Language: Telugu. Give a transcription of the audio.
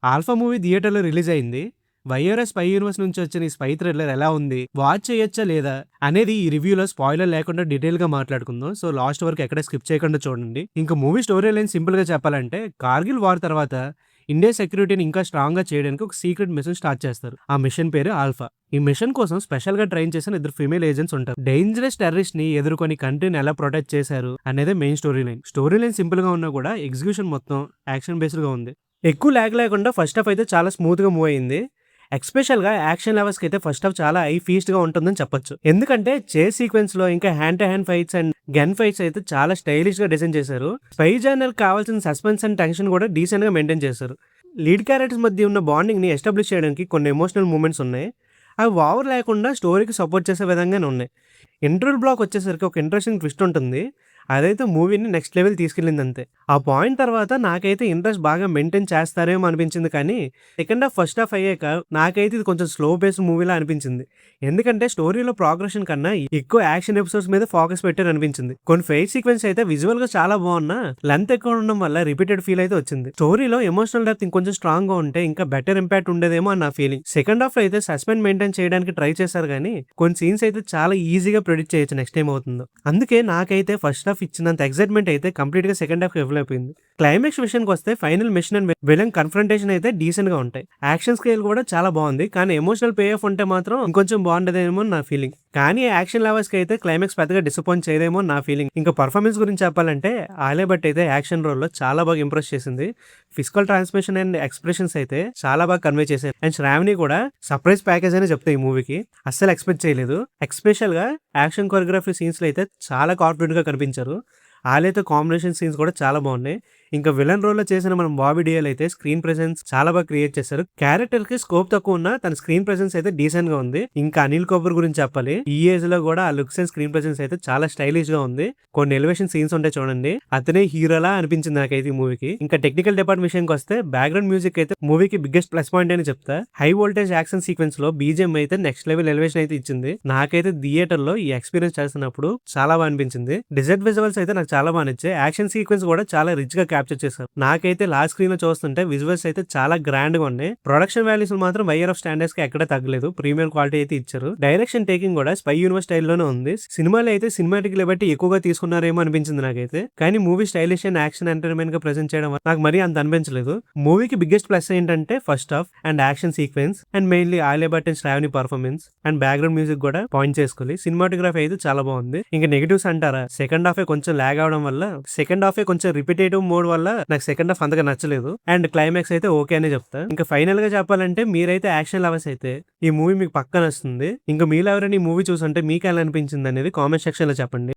ఆల్ఫా మూవీ థియేటర్‌లో రిలీజ్ అయింది. 'వైఆర్ఎస్ స్పై యూనివర్స్' నుంచి వచ్చిన ఈ స్పై థ్రిల్లర్ ఎలా ఉంది? వాచ్ చేయొచ్చా లేదా? అనేది ఈ రివ్యూలో స్పాయిలర్ లేకుండా డీటెయిల్‌గా మాట్లాడుకుందాం. సో లాస్ట్ వరకు ఎక్కడ స్కిప్ చేయకుండా చూడండి. ఇంక మూవీ స్టోరీ లైన్ సింపుల్‌గా చెప్పాలంటే కార్గిల్ వార్ తర్వాత ఇండియా సెక్యూరిటీని ఇంకా స్ట్రాంగ్‌గా చేయడానికి ఒక సీక్రెట్ మిషన్ స్టార్ట్ చేస్తారు. ఆ మిషన్ పేరు ఆల్ఫా. ఈ మిషన్ కోసం స్పెషల్‌గా ట్రైన్ చేసిన ఇద్దరు ఫీమేల్ ఏజెంట్స్ ఉంటారు. డేంజరస్ టెర్రరిస్ట్‌ని ఎదుర్కొని కంట్రీని ఎలా ప్రొటెక్ట్ చేశారు అనేదే main story line. Story line సింపుల్‌గా ఉన్నా కూడా ఎగ్జిక్యూషన్ మొత్తం యాక్షన్ బేస్డ్‌గా ఉంది. ఎక్కువ ల్యాగ్ లేకుండా ఫస్ట్ హాఫ్ అయితే చాలా స్మూత్‌గా మూవ్ అయింది. ఎస్పెషల్‌గా యాక్షన్ లవర్స్‌కి అయితే ఫస్ట్ హాఫ్ చాలా ఐ ఫీస్ట్‌గా ఉంటుందని చెప్పొచ్చు. ఎందుకంటే చేస్ సీక్వెన్స్‌లో ఇంకా hand to hand fights and gun fights అయితే చాలా స్టైలిష్‌గా డిజైన్ చేశారు. స్పై జర్నల్‌కి కావాల్సిన సస్పెన్స్ అండ్ టెన్షన్ కూడా డీసెంట్‌గా మెయింటైన్ చేశారు. లీడ్ క్యారెక్టర్స్ మధ్య ఉన్న బాండింగ్‌ని ఎస్టాబ్లిష్ చేయడానికి కొన్ని ఎమోషనల్ మూమెంట్స్ ఉన్నాయి. అవి ఓవర్ లేకుండా స్టోరీకి సపోర్ట్ చేసే విధంగానే ఉన్నాయి. ఇంటర్వల్ బ్లాక్ వచ్చేసరికి ఒక ఇంట్రెస్టింగ్ ట్విస్ట్ ఉంటుంది. అదైతే మూవీని నెక్స్ట్ లెవెల్ తీసుకెళ్ళిందంతే. ఆ పాయింట్ తర్వాత నాకైతే ఇంట్రెస్ట్ బాగా మెయింటైన్ చేస్తారేమో అనిపించింది కానీ, సెకండ్ హాఫ్ ఫస్ట్ హాఫ్ అయ్యాక నాకైతే ఇది కొంచెం స్లో బేస్డ్ మూవీలా అనిపించింది. ఎందుకంటే స్టోరీలో ప్రోగ్రెషన్ కన్నా ఎక్కువ యాక్షన్ ఎపిసోడ్స్ మీద ఫోకస్ పెట్టారు అనిపించింది. కొన్ని ఫైట్ సీక్వెన్స్ అయితే విజువల్ గా చాలా బాగున్నా లెంత్ ఎక్కువ ఉండడం వల్ల రిపీటెడ్ ఫీల్ అయితే వచ్చింది. స్టోరీలో ఎమోషనల్ డెప్త్ ఇంకొంచెం స్ట్రాంగ్ గా ఉంటే ఇంకా బెటర్ ఇంపాక్ట్ ఉండేదేమో అని నా ఫీలింగ్. సెకండ్ హాఫ్ లో అయితే సస్పెన్స్ మెయింటైన్ చేయడానికి ట్రై చేశారు కానీ కొన్ని సీన్స్ అయితే చాలా ఈజీగా ప్రెడిక్ట్ చేయొచ్చు నెక్స్ట్ టైం అవుతుందో. అందుకే నాకైతే ఫస్ట్ హాఫ్ ఇచ్చినంత ఎక్సైట్మెంట్ అయితే కంప్లీట్ గా సెకండ్ హాఫ్ ఇవ్వలేకపోయింది. క్లైమాక్స్ విషయానికి వస్తే final mission and villain confrontation అయితే డీసెంట్ గా ఉంటాయి. యాక్షన్ స్కేల్ కూడా చాలా బాగుంది కానీ ఎమోషనల్ పే ఆఫ్ ఉంటే మాత్రం ఇంకొంచెం బాగుండదేమో నా ఫీలింగ్. కానీ యాక్షన్ లవర్స్ కి అయితే క్లైమాక్స్ పెద్దగా డిసప్పాయింట్ చేయదేమో నా ఫీలింగ్. ఇంకా పర్ఫార్మెన్స్ గురించి చెప్పాలంటే ఆలియా భట్ అయితే యాక్షన్ రోల్ లో చాలా బాగా ఇంప్రెస్ చేసింది. ఫిజికల్ ట్రాన్స్మిషన్ అండ్ ఎక్స్ప్రెషన్స్ అయితే చాలా బాగా కన్వే చేశారు. అండ్ శ్రావణి కూడా సర్ప్రైజ్ ప్యాకేజ్ అని చెప్తాయి ఈ మూవీకి. అస్సలు ఎక్స్పెక్ట్ చేయలేదు. ఎస్పెషల్ గా యాక్షన్ కొరియోగ్రఫీ సీన్స్ లో అయితే చాలా కాన్ఫిడెంట్ గా కనిపించారు. ఆలియాతో కాంబినేషన్ సీన్స్ కూడా చాలా బాగున్నాయి. ఇంకా విలన్ రోల్ లో చేసిన మనం బాబీ డియోల్ అయితే స్క్రీన్ ప్రెసెన్స్ చాలా బాగా క్రియేట్ చేశారు. క్యారెక్టర్ కి స్కోప్ తక్కువ ఉన్నా తన స్క్రీన్ ప్రెసెన్స్ అయితే డీసెంట్ గా ఉంది. ఇంకా అనిల్ కపూర్ గురించి చెప్పాలి. ఈ ఏజ్ లో కూడా ఆ లుక్స్ అండ్ స్క్రీన్ ప్రెసెన్స్ అయితే చాలా స్టైలిష్ గా ఉంది. కొన్ని ఎలివేషన్ సీన్స్ ఉంటాయి చూడండి, అతనే హీరోలా అనిపించింది నాకైతే ఈ మూవీకి. ఇంకా టెక్నికల్ డిపార్ట్మెంట్ విషయానికి వస్తే బ్యాక్గ్రౌండ్ మ్యూజిక్ అయితే మూవీకి బిగ్గెస్ట్ ప్లస్ పాయింట్ అని చెప్తా. హై వోల్టేజ్ యాక్షన్ సీక్వెన్స్ లో బీజిఎం అయితే నెక్స్ట్ లెవెల్ ఎలివేషన్ అయితే ఇచ్చింది. నాకైతే థియేటర్ లో ఈ ఎక్స్పీరియన్స్ చేస్తున్నప్పుడు చాలా బాగా అనిపించింది. డిజర్ట్ విజువల్స్ అయితే నాకు చాలా బాగా నచ్చాయి. యాక్షన్ సీక్వెన్స్ కూడా చాలా రిచ్ గా క్యాప్చర్ చేశారు. నాకైతే లాస్ట్ స్క్రీన్ లో చూస్తుంటే విజువల్స్ అయితే చాలా గ్రాండ్ గా ఉన్నాయి. ప్రొడక్షన్ వాల్యూస్ మాత్రం వైఆర్ఎఫ్ స్టాండర్డ్స్ కి ఎక్కడ తగ్గలేదు. ప్రీమియం క్వాలిటీ అయితే ఇచ్చారు. డైరెక్షన్ టేకింగ్ కూడా స్పై యూనివర్స్ స్టైల్లోనే ఉంది. సినిమాలో అయితే సినిమాటిక్ లిబర్టీ ఎక్కువగా తీసుకున్నారేమో అనిపించింది నాకైతే. కానీ movie stylish and action entertainment గా ప్రెజెంట్ చేయడం నాకు మరీ అంత అనిపించలేదు. మూవీకి బిగ్గెస్ట్ ప్లస్ ఏంటంటే first half and action sequence and mainly Alia Bhatt and Shravani performance and background music కూడా పాయింట్ చేసుకోవాలి. సినిమాటోగ్రఫీ అయితే చాలా బాగుంది. ఇంకా నెగిటివ్స్ అంటారా, సెకండ్ హాఫ్ కొంచెం లాగ్ అవడం వల్ల, సెకండ్ హాఫ్ కొంచెం రిపిటేటివ్ మోడ్ వల్ల నాకు సెకండ్ హాఫ్ అంతగా నచ్చలేదు. అండ్ క్లైమాక్స్ అయితే ఓకే అనే చెప్తా. ఇంకా ఫైనల్ గా చెప్పాలంటే మీరైతే యాక్షన్ లవర్స్ అయితే ఈ మూవీ మీకు పక్కన వస్తుంది. ఇంకా మీలో ఎవరైనా ఈ మూవీ చూసుంటే మీకు ఎలా అనిపించింది అనేది కామెంట్ సెక్షన్ లో చెప్పండి.